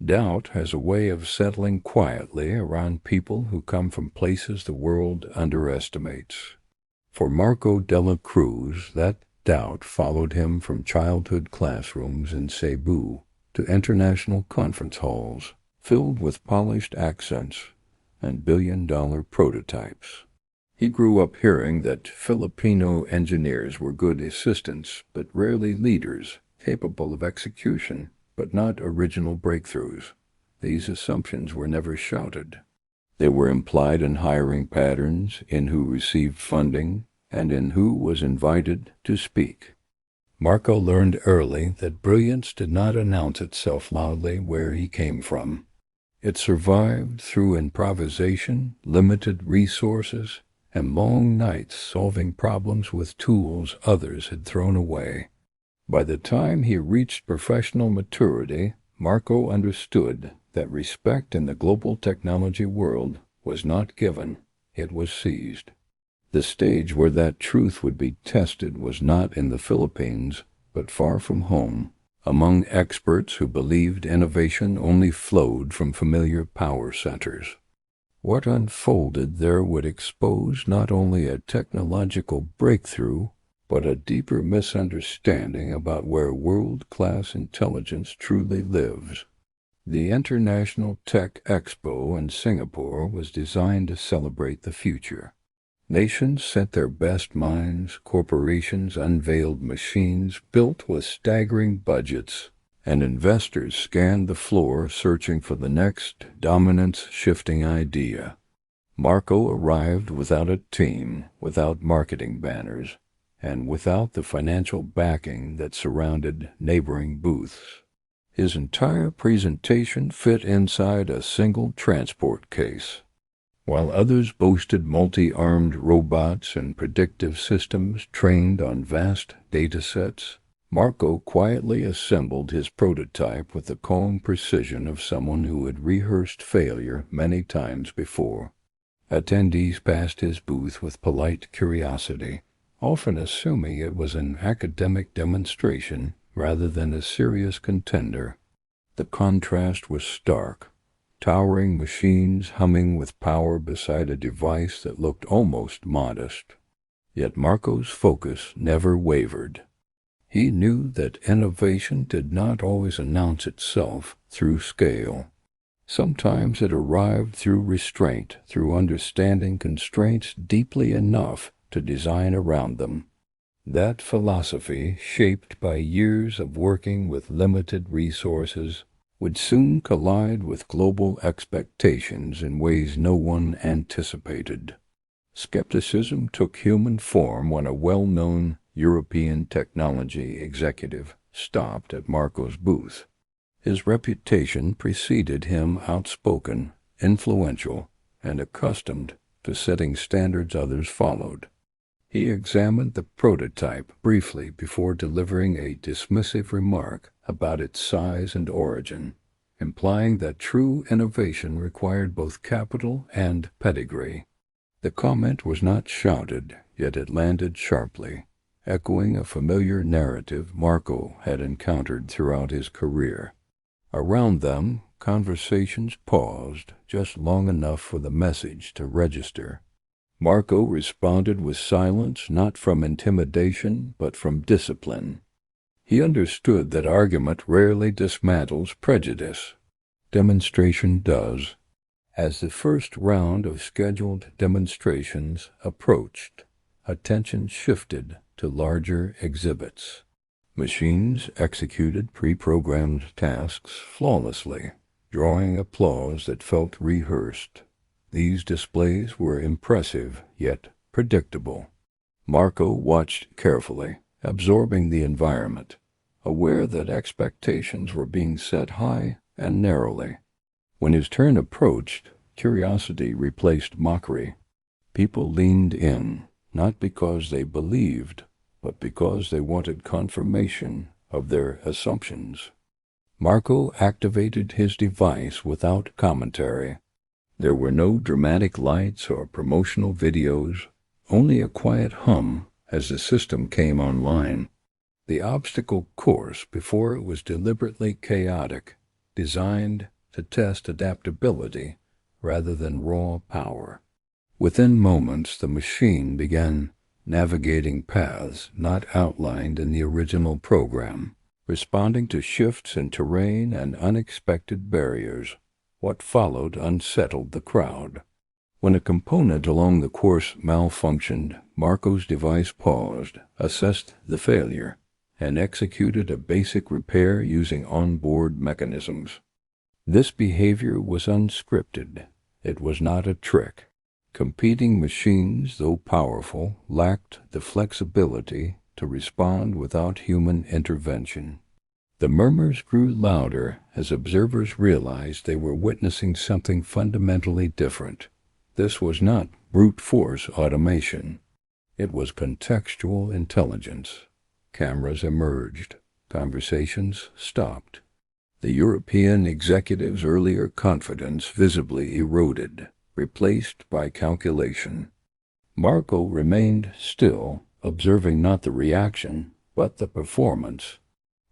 Doubt has a way of settling quietly around people who come from places the world underestimates. For Marco Dela Cruz, that doubt followed him from childhood classrooms in Cebu to international conference halls filled with polished accents and billion-dollar prototypes. He grew up hearing that Filipino engineers were good assistants but rarely leaders, capable of execution but not original breakthroughs. These assumptions were never shouted. They were implied in hiring patterns, in who received funding, and in who was invited to speak. Marco learned early that brilliance did not announce itself loudly where he came from. It survived through improvisation, limited resources, and long nights solving problems with tools others had thrown away. By the time he reached professional maturity, Marco understood that respect in the global technology world was not given, it was seized. The stage where that truth would be tested was not in the Philippines, but far from home, among experts who believed innovation only flowed from familiar power centers. What unfolded there would expose not only a technological breakthrough, but a deeper misunderstanding about where world-class intelligence truly lives. The International Tech Expo in Singapore was designed to celebrate the future. Nations sent their best minds, corporations unveiled machines built with staggering budgets, and investors scanned the floor searching for the next dominance-shifting idea. Marco arrived without a team, without marketing banners, and without the financial backing that surrounded neighboring booths. His entire presentation fit inside a single transport case. While others boasted multi-armed robots and predictive systems trained on vast datasets, Marco quietly assembled his prototype with the calm precision of someone who had rehearsed failure many times before. Attendees passed his booth with polite curiosity, often assuming it was an academic demonstration rather than a serious contender. The contrast was stark. Towering machines humming with power beside a device that looked almost modest. Yet Marco's focus never wavered. He knew that innovation did not always announce itself through scale. Sometimes it arrived through restraint, through understanding constraints deeply enough to design around them. That philosophy, shaped by years of working with limited resources, would soon collide with global expectations in ways no one anticipated. Skepticism took human form when a well-known European technology executive stopped at Marco's booth. His reputation preceded him, outspoken, influential, and accustomed to setting standards others followed. He examined the prototype briefly before delivering a dismissive remark about its size and origin, implying that true innovation required both capital and pedigree. The comment was not shouted, yet it landed sharply, echoing a familiar narrative Marco had encountered throughout his career. Around them, conversations paused just long enough for the message to register. Marco responded with silence, not from intimidation, but from discipline. He understood that argument rarely dismantles prejudice. Demonstration does. As the first round of scheduled demonstrations approached, attention shifted to larger exhibits. Machines executed pre-programmed tasks flawlessly, drawing applause that felt rehearsed. These displays were impressive, yet predictable. Marco watched carefully, absorbing the environment, aware that expectations were being set high and narrowly. When his turn approached, curiosity replaced mockery. People leaned in, not because they believed, but because they wanted confirmation of their assumptions. Marco activated his device without commentary. There were no dramatic lights or promotional videos, only a quiet hum as the system came online. The obstacle course before it was deliberately chaotic, designed to test adaptability rather than raw power. Within moments, the machine began navigating paths not outlined in the original program, responding to shifts in terrain and unexpected barriers. What followed unsettled the crowd. When a component along the course malfunctioned, Marco's device paused, assessed the failure, and executed a basic repair using onboard mechanisms. This behavior was unscripted. It was not a trick. Competing machines, though powerful, lacked the flexibility to respond without human intervention. The murmurs grew louder as observers realized they were witnessing something fundamentally different. This was not brute force automation. It was contextual intelligence. Cameras emerged. Conversations stopped. The European executive's earlier confidence visibly eroded, replaced by calculation. Marco remained still, observing not the reaction, but the performance.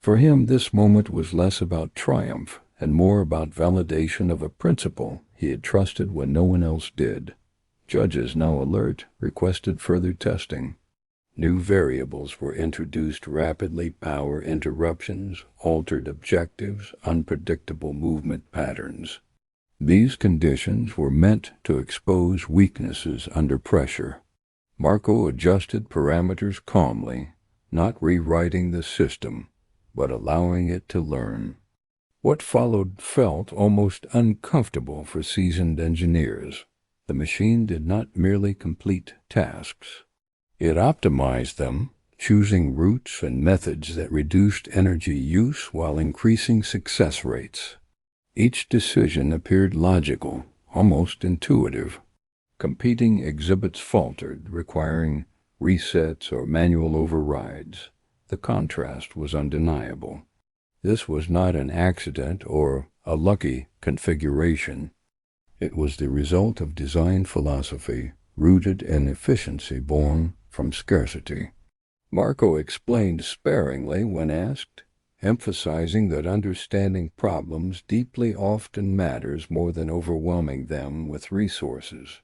For him, this moment was less about triumph and more about validation of a principle he had trusted when no one else did. Judges, now alert, requested further testing. New variables were introduced rapidly: power interruptions, altered objectives, unpredictable movement patterns. These conditions were meant to expose weaknesses under pressure. Marco adjusted parameters calmly, not rewriting the system, but allowing it to learn. What followed felt almost uncomfortable for seasoned engineers. The machine did not merely complete tasks. It optimized them, choosing routes and methods that reduced energy use while increasing success rates. Each decision appeared logical, almost intuitive. Competing exhibits faltered, requiring resets or manual overrides. The contrast was undeniable. This was not an accident or a lucky configuration. It was the result of design philosophy rooted in efficiency born from scarcity. Marco explained sparingly when asked, emphasizing that understanding problems deeply often matters more than overwhelming them with resources.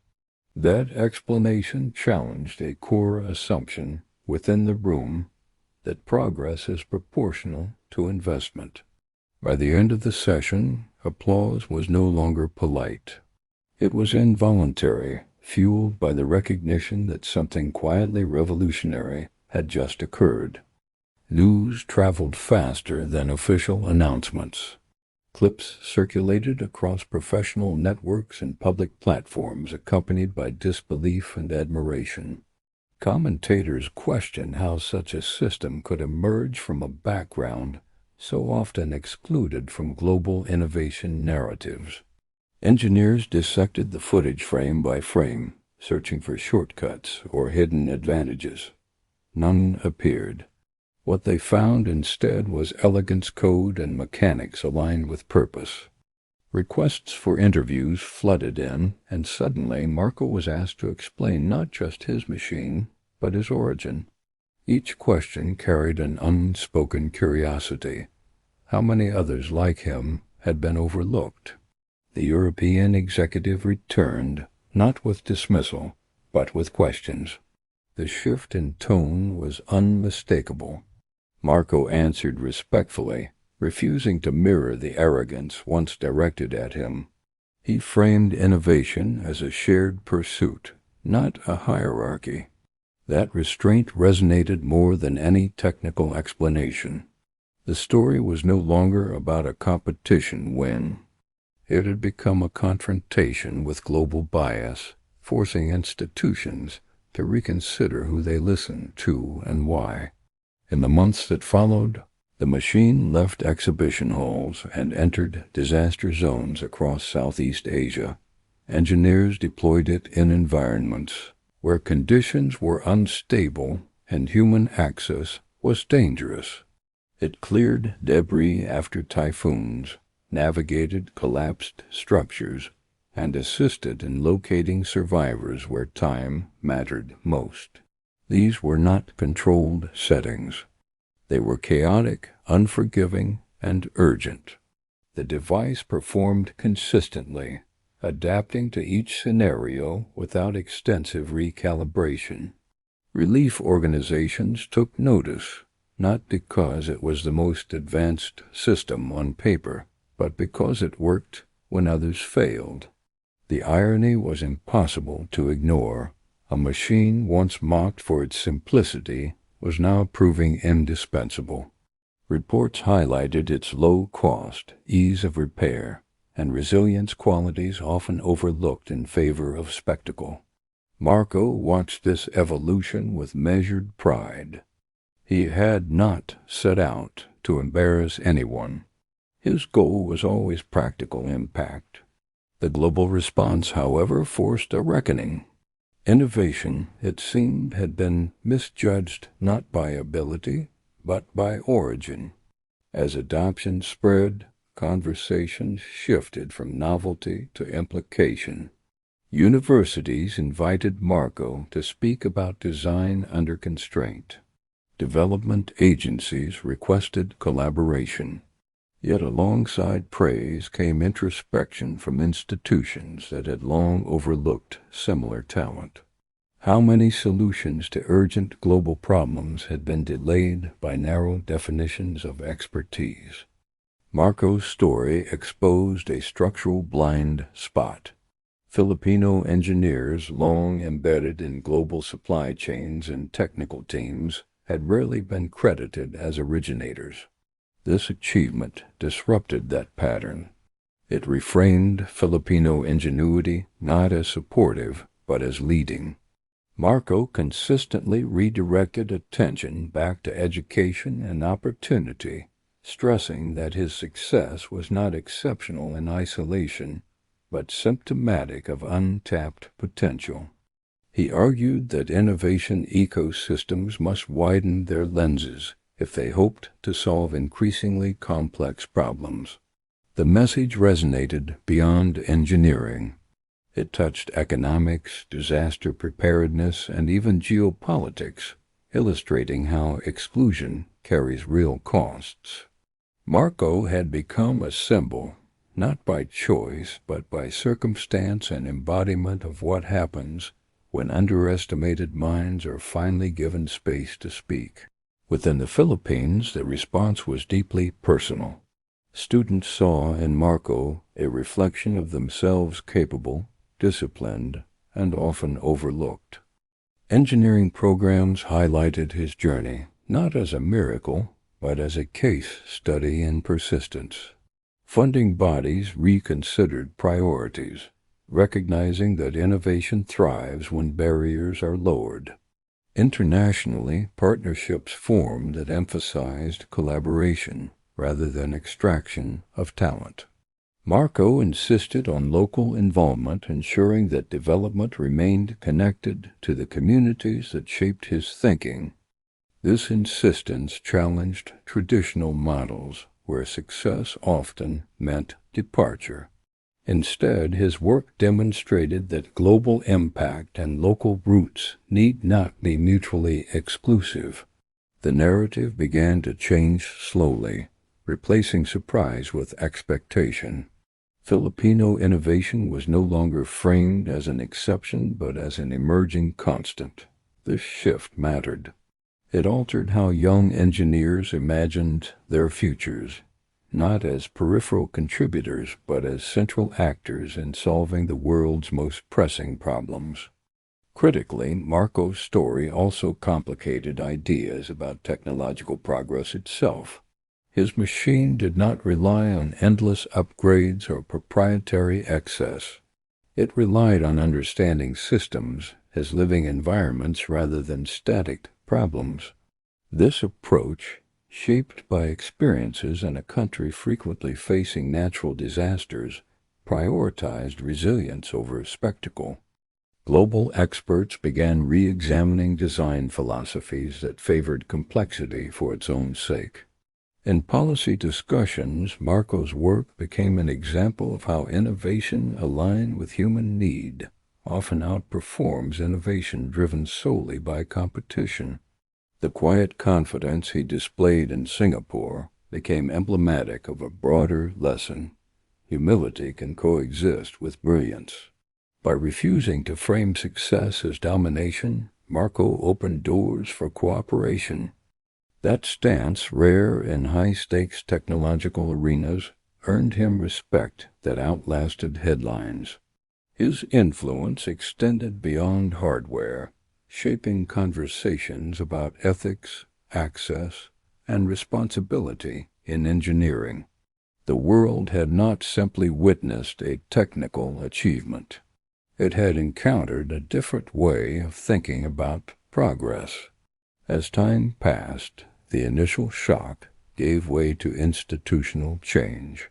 That explanation challenged a core assumption within the room that progress is proportional to investment. By the end of the session, applause was no longer polite. It was involuntary, fueled by the recognition that something quietly revolutionary had just occurred. News traveled faster than official announcements. Clips circulated across professional networks and public platforms, accompanied by disbelief and admiration. Commentators questioned how such a system could emerge from a background so often excluded from global innovation narratives. Engineers dissected the footage frame by frame, searching for shortcuts or hidden advantages. None appeared. What they found instead was elegance, code, and mechanics aligned with purpose. Requests for interviews flooded in, and suddenly Marco was asked to explain not just his machine, but his origin. Each question carried an unspoken curiosity. How many others like him had been overlooked? The European executive returned, not with dismissal, but with questions. The shift in tone was unmistakable. Marco answered respectfully, refusing to mirror the arrogance once directed at him. He framed innovation as a shared pursuit, not a hierarchy. That restraint resonated more than any technical explanation. The story was no longer about a competition win. It had become a confrontation with global bias, forcing institutions to reconsider who they listened to and why. In the months that followed, the machine left exhibition halls and entered disaster zones across Southeast Asia. Engineers deployed it in environments where conditions were unstable and human access was dangerous. It cleared debris after typhoons, navigated collapsed structures, and assisted in locating survivors where time mattered most. These were not controlled settings. They were chaotic, unforgiving, and urgent. The device performed consistently, adapting to each scenario without extensive recalibration. Relief organizations took notice, not because it was the most advanced system on paper, but because it worked when others failed. The irony was impossible to ignore. A machine once mocked for its simplicity was now proving indispensable. Reports highlighted its low cost, ease of repair, and resilience qualities often overlooked in favor of spectacle. Marco watched this evolution with measured pride. He had not set out to embarrass anyone. His goal was always practical impact. The global response, however, forced a reckoning. Innovation, it seemed, had been misjudged not by ability, but by origin. As adoption spread, conversations shifted from novelty to implication. Universities invited Marco to speak about design under constraint. Development agencies requested collaboration. Yet alongside praise came introspection from institutions that had long overlooked similar talent. How many solutions to urgent global problems had been delayed by narrow definitions of expertise? Marco's story exposed a structural blind spot. Filipino engineers, long embedded in global supply chains and technical teams, had rarely been credited as originators. This achievement disrupted that pattern. It reframed Filipino ingenuity not as supportive, but as leading. Marco consistently redirected attention back to education and opportunity, stressing that his success was not exceptional in isolation, but symptomatic of untapped potential. He argued that innovation ecosystems must widen their lenses if they hoped to solve increasingly complex problems. The message resonated beyond engineering. It touched economics, disaster preparedness, and even geopolitics, illustrating how exclusion carries real costs. Marco had become a symbol, not by choice, but by circumstance and embodiment of what happens when underestimated minds are finally given space to speak. Within the Philippines, the response was deeply personal. Students saw in Marco a reflection of themselves capable, disciplined, and often overlooked. Engineering programs highlighted his journey, not as a miracle, but as a case study in persistence. Funding bodies reconsidered priorities, recognizing that innovation thrives when barriers are lowered. Internationally, partnerships formed that emphasized collaboration rather than extraction of talent. Marco insisted on local involvement, ensuring that development remained connected to the communities that shaped his thinking. This insistence challenged traditional models, where success often meant departure. Instead, his work demonstrated that global impact and local roots need not be mutually exclusive. The narrative began to change slowly, replacing surprise with expectation. Filipino innovation was no longer framed as an exception but as an emerging constant. This shift mattered. It altered how young engineers imagined their futures, not as peripheral contributors, but as central actors in solving the world's most pressing problems. Critically, Marco's story also complicated ideas about technological progress itself. His machine did not rely on endless upgrades or proprietary excess. It relied on understanding systems as living environments rather than static problems. This approach, shaped by experiences in a country frequently facing natural disasters, prioritized resilience over spectacle. Global experts began re-examining design philosophies that favored complexity for its own sake. In policy discussions, Marco's work became an example of how innovation aligned with human need often outperforms innovation driven solely by competition. The quiet confidence he displayed in Singapore, became emblematic of a broader lesson. Humility can coexist with brilliance. By refusing to frame success as domination, Marco opened doors for cooperation. That stance, rare in high-stakes technological arenas, earned him respect that outlasted headlines. His influence extended beyond hardware, shaping conversations about ethics, access, and responsibility in engineering. The world had not simply witnessed a technical achievement. It had encountered a different way of thinking about progress. As time passed, the initial shock gave way to institutional change.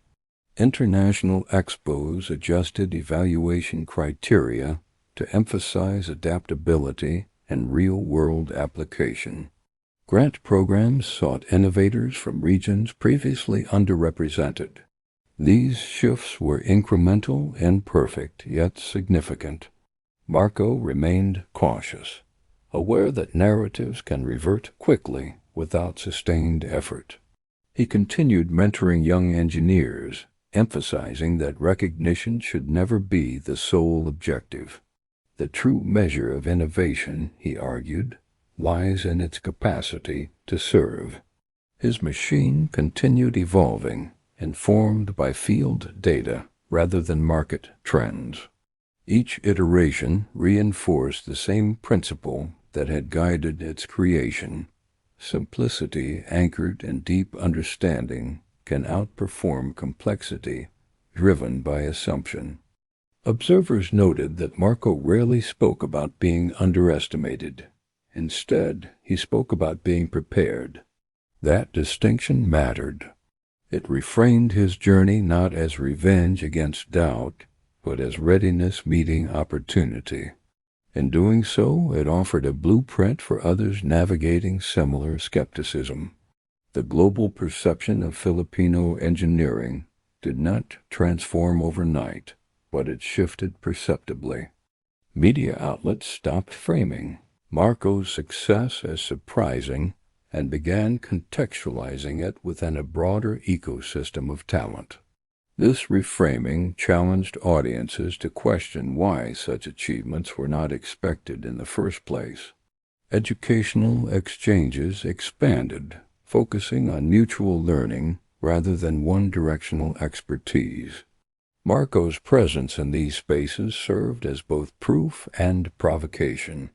International expos adjusted evaluation criteria to emphasize adaptability and real-world application. Grant programs sought innovators from regions previously underrepresented. These shifts were incremental, imperfect, yet significant. Marco remained cautious, aware that narratives can revert quickly without sustained effort. He continued mentoring young engineers, emphasizing that recognition should never be the sole objective. The true measure of innovation, he argued, lies in its capacity to serve. His machine continued evolving, informed by field data rather than market trends. Each iteration reinforced the same principle that had guided its creation. Simplicity anchored in deep understanding can outperform complexity driven by assumption. Observers noted that Marco rarely spoke about being underestimated. Instead, he spoke about being prepared. That distinction mattered. It reframed his journey not as revenge against doubt, but as readiness meeting opportunity. In doing so, it offered a blueprint for others navigating similar skepticism. The global perception of Filipino engineering did not transform overnight, but it shifted perceptibly. Media outlets stopped framing Marco's success as surprising and began contextualizing it within a broader ecosystem of talent. This reframing challenged audiences to question why such achievements were not expected in the first place. Educational exchanges expanded, focusing on mutual learning rather than one-directional expertise. Marco's presence in these spaces served as both proof and provocation.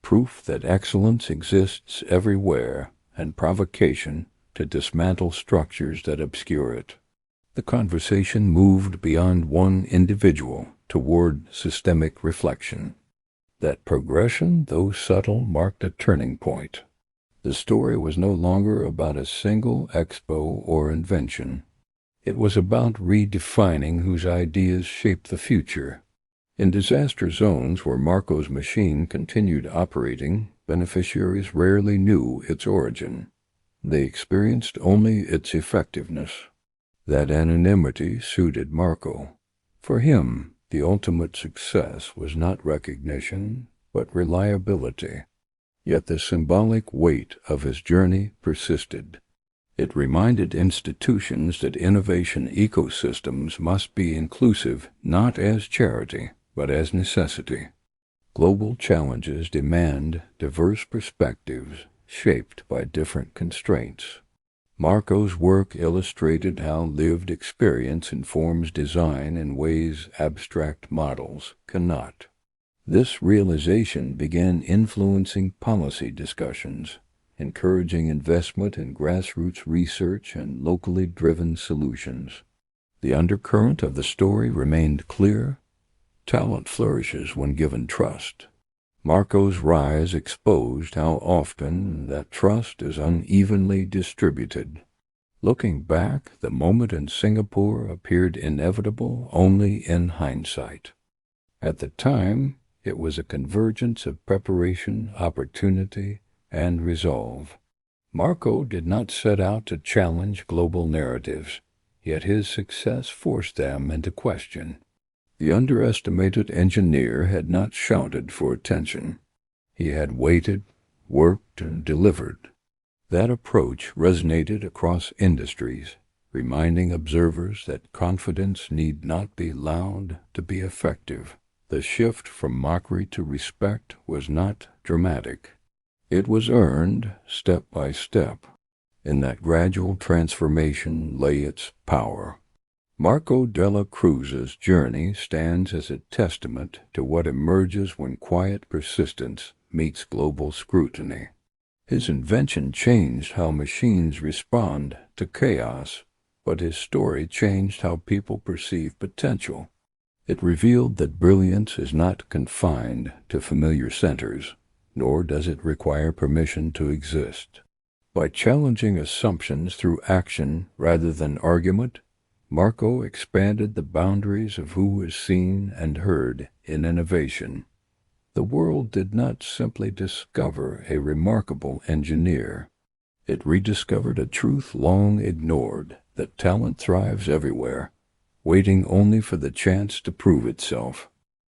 Proof that excellence exists everywhere, and provocation to dismantle structures that obscure it. The conversation moved beyond one individual toward systemic reflection. That progression, though subtle, marked a turning point. The story was no longer about a single expo or invention. It was about redefining whose ideas shaped the future. In disaster zones where Marco's machine continued operating, beneficiaries rarely knew its origin. They experienced only its effectiveness. That anonymity suited Marco. For him, the ultimate success was not recognition, but reliability. Yet the symbolic weight of his journey persisted. It reminded institutions that innovation ecosystems must be inclusive not as charity, but as necessity. Global challenges demand diverse perspectives shaped by different constraints. Marco's work illustrated how lived experience informs design in ways abstract models cannot. This realization began influencing policy discussions, encouraging investment in grassroots research and locally driven solutions. The undercurrent of the story remained clear. Talent flourishes when given trust. Marco's rise exposed how often that trust is unevenly distributed. Looking back, the moment in Singapore appeared inevitable only in hindsight. At the time, it was a convergence of preparation, opportunity, and resolve. Marco did not set out to challenge global narratives, yet his success forced them into question. The underestimated engineer had not shouted for attention. He had waited, worked, and delivered. That approach resonated across industries, reminding observers that confidence need not be loud to be effective. The shift from mockery to respect was not dramatic. It was earned step by step. In that gradual transformation lay its power. Marco della Cruz's journey stands as a testament to what emerges when quiet persistence meets global scrutiny. His invention changed how machines respond to chaos, but his story changed how people perceive potential. It revealed that brilliance is not confined to familiar centers, nor does it require permission to exist. By challenging assumptions through action rather than argument, Marco expanded the boundaries of who is seen and heard in innovation. The world did not simply discover a remarkable engineer. It rediscovered a truth long ignored, that talent thrives everywhere, waiting only for the chance to prove itself.